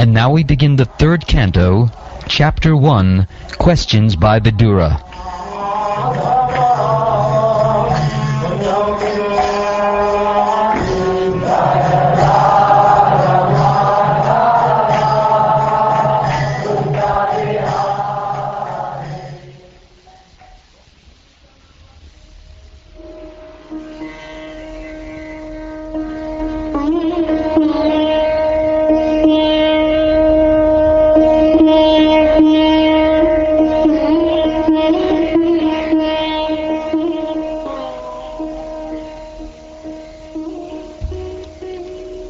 And now we begin the third canto, Chapter 1, Questions by Vidura.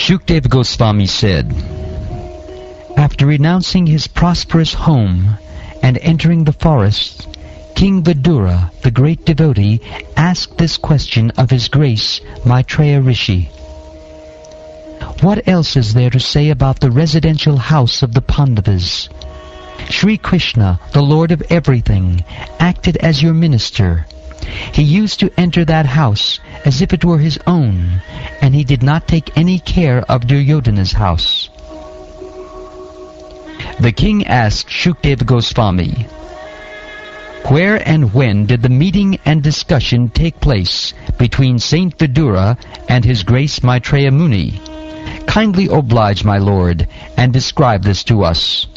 Shukdev Goswami said, after renouncing his prosperous home and entering the forest, King Vidura, the great devotee, asked this question of His Grace Maitreya Rishi. What else is there to say about the residential house of the Pandavas? Sri Krishna, the Lord of everything, acted as your minister. He used to enter that house as if it were his own, and he did not take any care of Duryodhana's house. The king asked Shukdev Goswami, where and when did the meeting and discussion take place between Saint Vidura and His Grace Maitreya Muni? Kindly oblige, my lord, and describe this to us.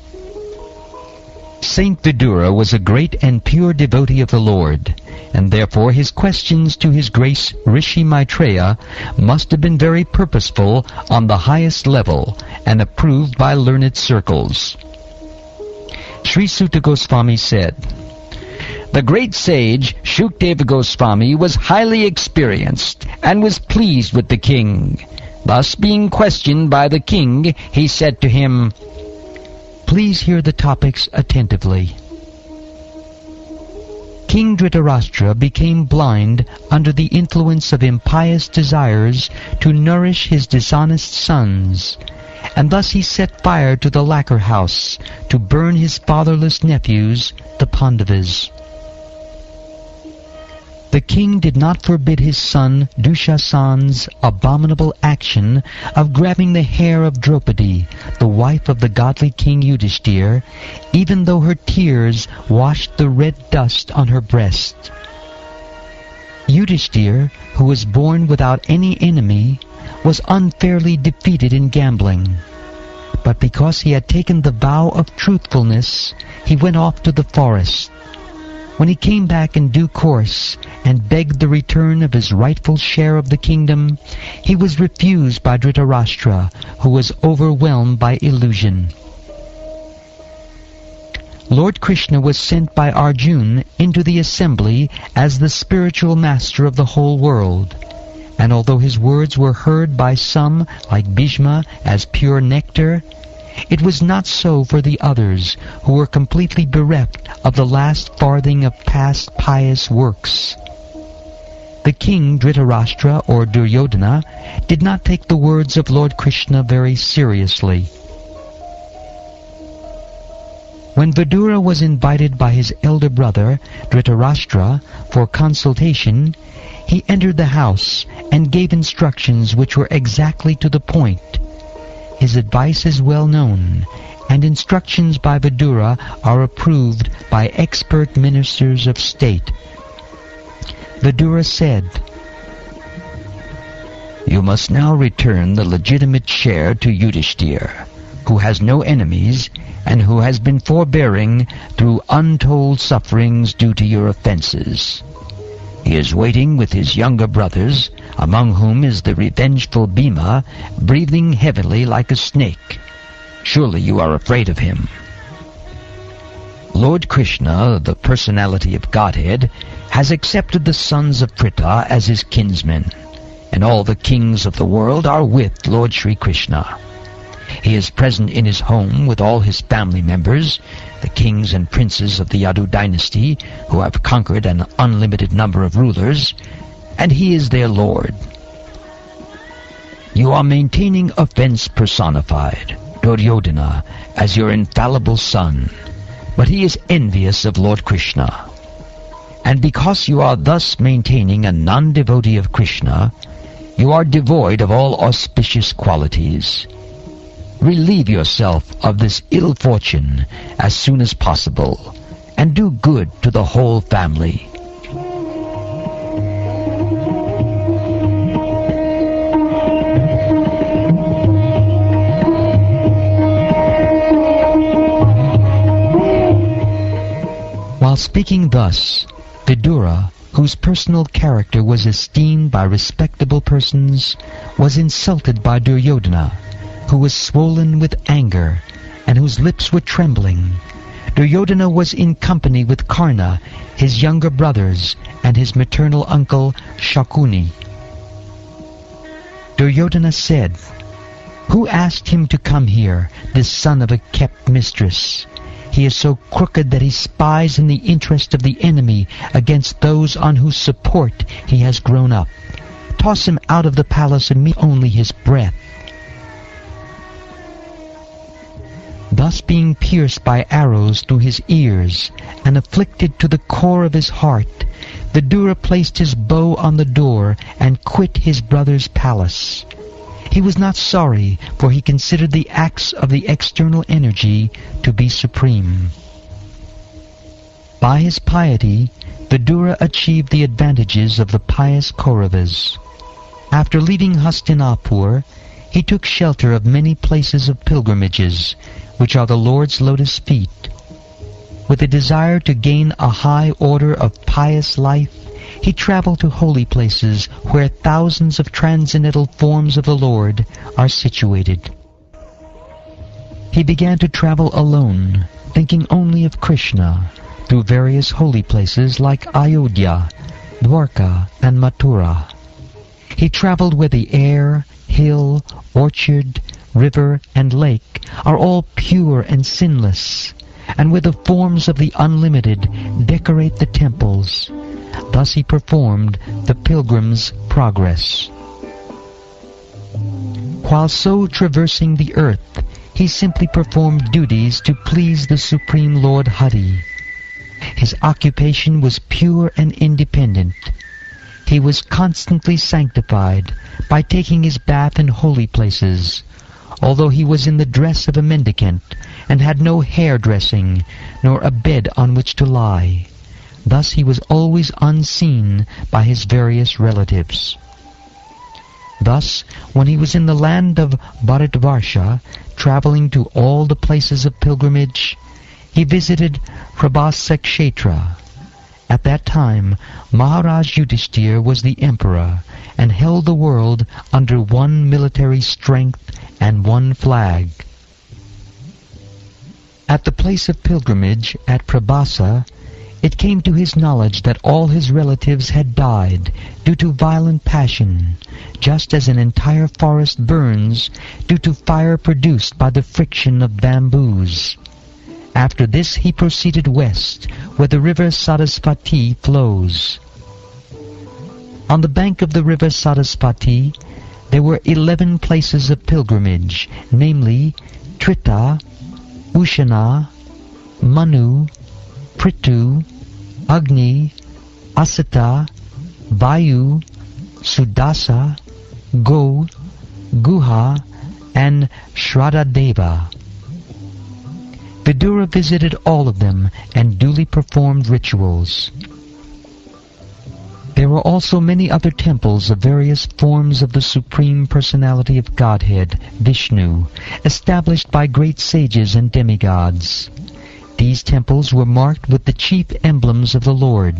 Saint Vidura was a great and pure devotee of the Lord, and therefore his questions to His Grace Rishi Maitreya must have been very purposeful on the highest level and approved by learned circles. Sri Suta Goswami said, the great sage Shukdev Goswami was highly experienced and was pleased with the king. Thus, being questioned by the king, he said to him, please hear the topics attentively. King Dhritarashtra became blind under the influence of impious desires to nourish his dishonest sons, and thus he set fire to the lacquer house to burn his fatherless nephews, the Pandavas. The king did not forbid his son Dushasan's abominable action of grabbing the hair of Draupadi, the wife of the godly king Yudhishthir, even though her tears washed the red dust on her breast. Yudhishthir, who was born without any enemy, was unfairly defeated in gambling. But because he had taken the vow of truthfulness, he went off to the forest. When he came back in due course and begged the return of his rightful share of the kingdom, he was refused by Dhritarashtra, who was overwhelmed by illusion. Lord Krishna was sent by Arjuna into the assembly as the spiritual master of the whole world, and although his words were heard by some, like Bhishma, as pure nectar, it was not so for the others, who were completely bereft of the last farthing of past pious works. The king Dhritarashtra, or Duryodhana, did not take the words of Lord Krishna very seriously. When Vidura was invited by his elder brother, Dhritarashtra, for consultation, he entered the house and gave instructions which were exactly to the point. His advice is well known, and instructions by Vidura are approved by expert ministers of state. Vidura said, you must now return the legitimate share to Yudhishthir, who has no enemies and who has been forbearing through untold sufferings due to your offenses. He is waiting with his younger brothers, among whom is the revengeful Bhima, breathing heavily like a snake. Surely you are afraid of him. Lord Krishna, the personality of Godhead, has accepted the sons of Pritha as his kinsmen, and all the kings of the world are with Lord Sri Krishna. He is present in his home with all his family members, the kings and princes of the Yadu dynasty, who have conquered an unlimited number of rulers, and he is their lord. You are maintaining offense personified, Duryodhana, as your infallible son, but he is envious of Lord Krishna. And because you are thus maintaining a non-devotee of Krishna, you are devoid of all auspicious qualities. relieve yourself of this ill fortune as soon as possible, and do good to the whole family. While speaking thus, Vidura, whose personal character was esteemed by respectable persons, was insulted by Duryodhana, who was swollen with anger, and whose lips were trembling. Duryodhana was in company with Karna, his younger brothers, and his maternal uncle Shakuni. Duryodhana said, "Who asked him to come here, this son of a kept mistress? He is so crooked that he spies in the interest of the enemy against those on whose support he has grown up. Toss him out of the palace and meet only his breath." Thus being pierced by arrows through his ears and afflicted to the core of his heart, Vidura placed his bow on the door and quit his brother's palace. He was not sorry, for he considered the acts of the external energy to be supreme. By his piety, Vidura achieved the advantages of the pious Kauravas. After leaving Hastinapur, he took shelter of many places of pilgrimages, which are the Lord's lotus feet. With a desire to gain a high order of pious life, he traveled to holy places where thousands of transcendental forms of the Lord are situated. He began to travel alone, thinking only of Krishna, through various holy places like Ayodhya, Dwarka, and Mathura. He traveled where the air, hill, orchard, river, and lake are all pure and sinless, and where the forms of the unlimited decorate the temples. Thus he performed the pilgrim's progress. While so traversing the earth, he simply performed duties to please the Supreme Lord Hari. His occupation was pure and independent. He was constantly sanctified by taking his bath in holy places, although he was in the dress of a mendicant and had no hair-dressing nor a bed on which to lie. Thus he was always unseen by his various relatives. Thus, when he was in the land of Bharatvarsha, traveling to all the places of pilgrimage, he visited Prabhasa Kshetra. At that time, Maharaj Yudhishthir was the emperor and held the world under one military strength and one flag. At the place of pilgrimage at Prabhasa, it came to his knowledge that all his relatives had died due to violent passion, just as an entire forest burns due to fire produced by the friction of bamboos. After this he proceeded west, where the river Sarasvati flows. On the bank of the river Sarasvati, there were 11 places of pilgrimage, namely Trita, Ushana, Manu, Prithu, Agni, Asita, Vayu, Sudasa, Go, Guha, and Shradadeva. Vidura visited all of them and duly performed rituals. There were also many other temples of various forms of the Supreme Personality of Godhead, Vishnu, established by great sages and demigods. These temples were marked with the chief emblems of the Lord,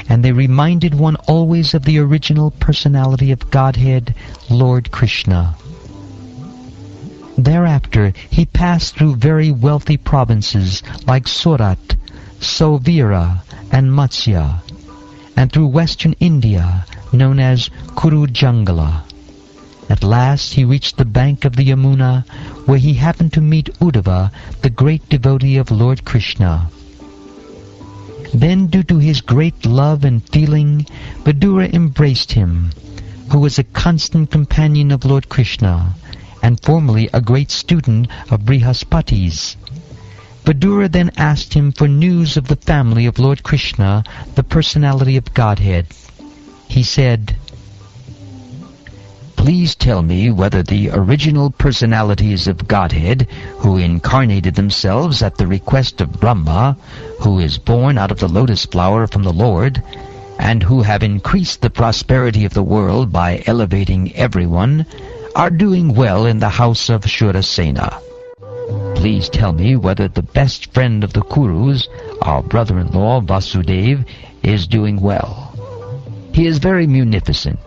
and they reminded one always of the original personality of Godhead, Lord Krishna. Thereafter he passed through very wealthy provinces like Surat, Sauvira, and Matsya, and through western India, known as Kurujangala. At last he reached the bank of the Yamuna, where he happened to meet Uddhava, the great devotee of Lord Krishna. Then, due to his great love and feeling, Vidura embraced him, who was a constant companion of Lord Krishna, and formerly a great student of Brihaspati's. Vidura then asked him for news of the family of Lord Krishna, the personality of Godhead. He said, Please tell me whether the original personalities of Godhead, who incarnated themselves at the request of Brahma, who is born out of the lotus flower from the Lord, and who have increased the prosperity of the world by elevating everyone, are doing well in the house of Shurasena. Please tell me whether the best friend of the Kurus, our brother-in-law Vasudev, is doing well. He is very munificent.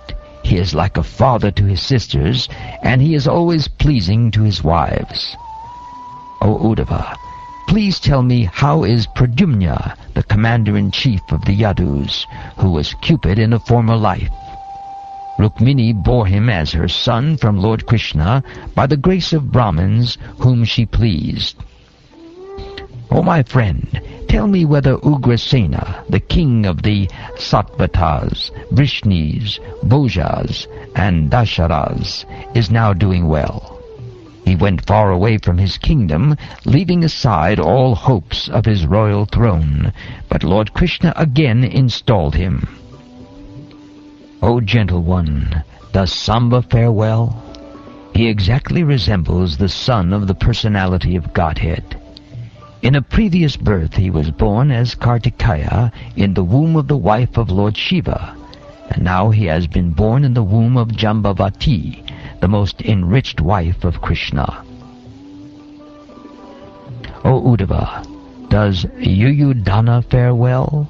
He is like a father to his sisters, and he is always pleasing to his wives. O Uddhava, please tell me how is Pradyumna, the commander-in-chief of the Yadus, who was Cupid in a former life. Rukmini bore him as her son from Lord Krishna by the grace of Brahmins whom she pleased. O my friend, tell me whether Ugrasena, the king of the Sattvatas, Vrishnis, Bhojas, and Dasharas, is now doing well. He went far away from his kingdom, leaving aside all hopes of his royal throne, but Lord Krishna again installed him. O gentle one, does Samba fare well? He exactly resembles the son of the personality of Godhead. In a previous birth he was born as Kartikeya in the womb of the wife of Lord Shiva, and now he has been born in the womb of Jambavati, the most enriched wife of Krishna. O Uddhava, does Yuyudhana fare well?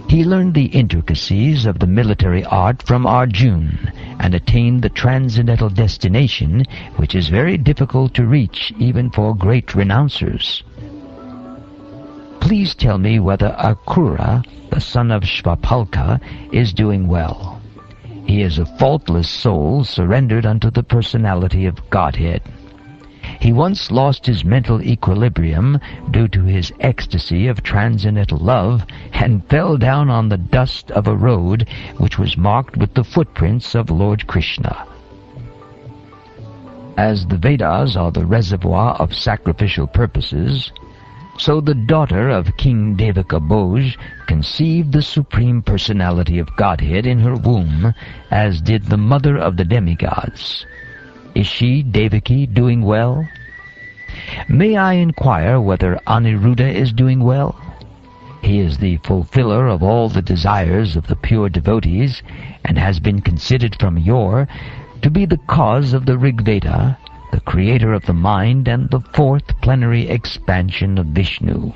He learned the intricacies of the military art from Arjuna and attained the transcendental destination, which is very difficult to reach even for great renouncers. Please tell me whether Akrura, the son of Shvapalka, is doing well. He is a faultless soul surrendered unto the personality of Godhead. He once lost his mental equilibrium due to his ecstasy of transcendental love and fell down on the dust of a road which was marked with the footprints of Lord Krishna. As the Vedas are the reservoir of sacrificial purposes, so the daughter of King Devaka Bhoj conceived the Supreme Personality of Godhead in her womb, as did the mother of the demigods. Is she, Devaki, doing well? May I inquire whether Aniruddha is doing well? He is the fulfiller of all the desires of the pure devotees, and has been considered from yore to be the cause of the Rigveda, the creator of the mind and the fourth plenary expansion of Vishnu.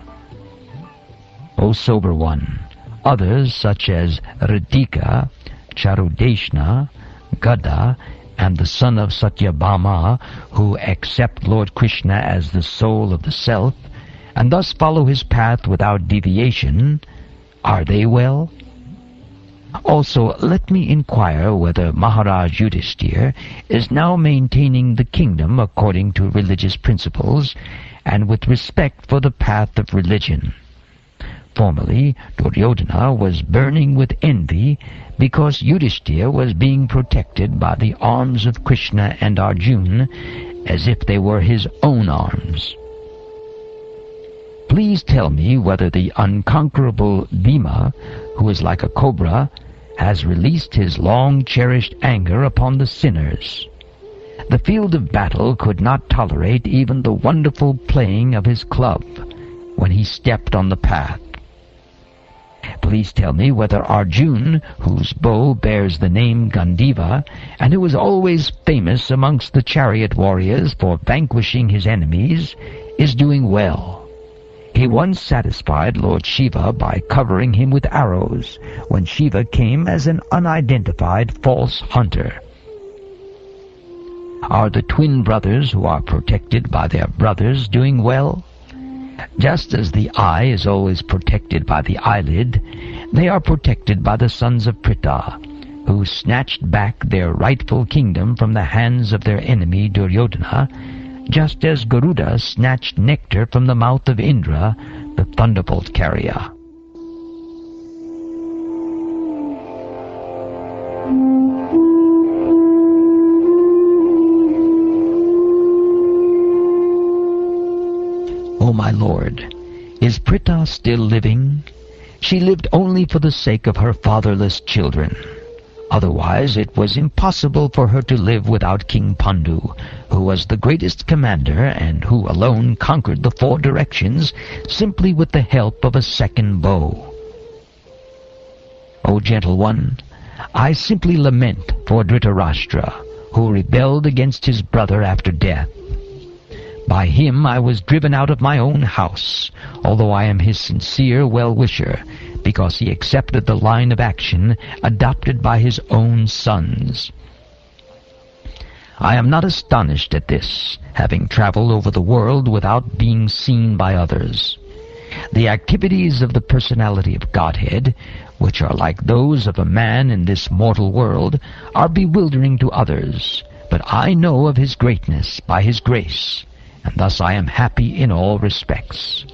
O sober one, others such as Radhika, Charudeshna, Gada, and the son of Satyabhama, who accept Lord Krishna as the soul of the self, and thus follow his path without deviation, are they well? Also, let me inquire whether Maharaj Yudhishthira is now maintaining the kingdom according to religious principles, and with respect for the path of religion. Formerly, Duryodhana was burning with envy because Yudhishthira was being protected by the arms of Krishna and Arjuna as if they were his own arms. Please tell me whether the unconquerable Bhima, who is like a cobra, has released his long-cherished anger upon the sinners. The field of battle could not tolerate even the wonderful playing of his club when he stepped on the path. Please tell me whether Arjuna, whose bow bears the name Gandiva, and who is always famous amongst the chariot warriors for vanquishing his enemies, is doing well. He once satisfied Lord Shiva by covering him with arrows, when Shiva came as an unidentified false hunter. Are the twin brothers who are protected by their brothers doing well? Just as the eye is always protected by the eyelid, they are protected by the sons of Pritha, who snatched back their rightful kingdom from the hands of their enemy Duryodhana, just as Garuda snatched nectar from the mouth of Indra, the thunderbolt carrier. O my lord, is Pritha still living? She lived only for the sake of her fatherless children. Otherwise it was impossible for her to live without King Pandu, who was the greatest commander and who alone conquered the 4 directions simply with the help of a second bow. O gentle one, I simply lament for Dhritarashtra, who rebelled against his brother after death. By him I was driven out of my own house, although I am his sincere well-wisher, because he accepted the line of action adopted by his own sons. I am not astonished at this, having traveled over the world without being seen by others. The activities of the personality of Godhead, which are like those of a man in this mortal world, are bewildering to others, but I know of his greatness by his grace, and thus I am happy in all respects.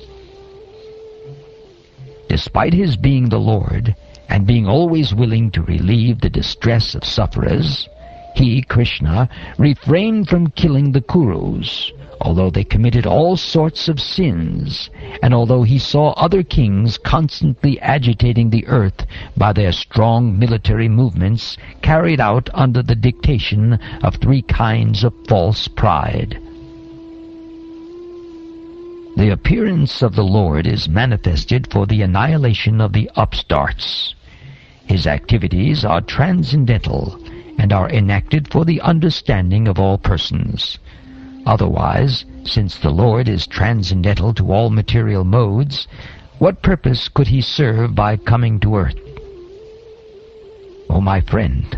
Despite his being the Lord, and being always willing to relieve the distress of sufferers, he, Krishna, refrained from killing the Kurus, although they committed all sorts of sins, and although he saw other kings constantly agitating the earth by their strong military movements carried out under the dictation of 3 kinds of false pride. The appearance of the Lord is manifested for the annihilation of the upstarts. His activities are transcendental and are enacted for the understanding of all persons. Otherwise, since the Lord is transcendental to all material modes, what purpose could he serve by coming to earth? O my friend,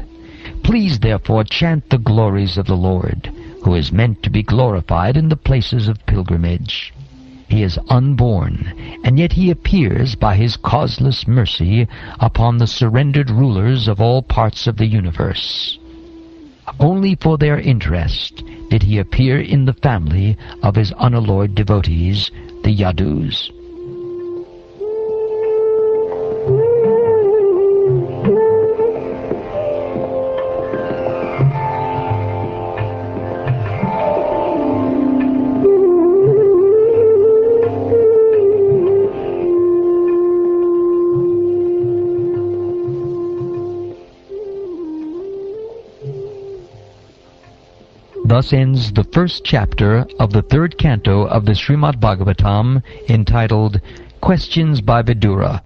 please therefore chant the glories of the Lord, who is meant to be glorified in the places of pilgrimage. He is unborn, and yet he appears by his causeless mercy upon the surrendered rulers of all parts of the universe. Only for their interest did he appear in the family of his unalloyed devotees, the Yadus. Thus ends the first chapter of the 3rd canto of the Srimad Bhagavatam, entitled Questions by Vidura.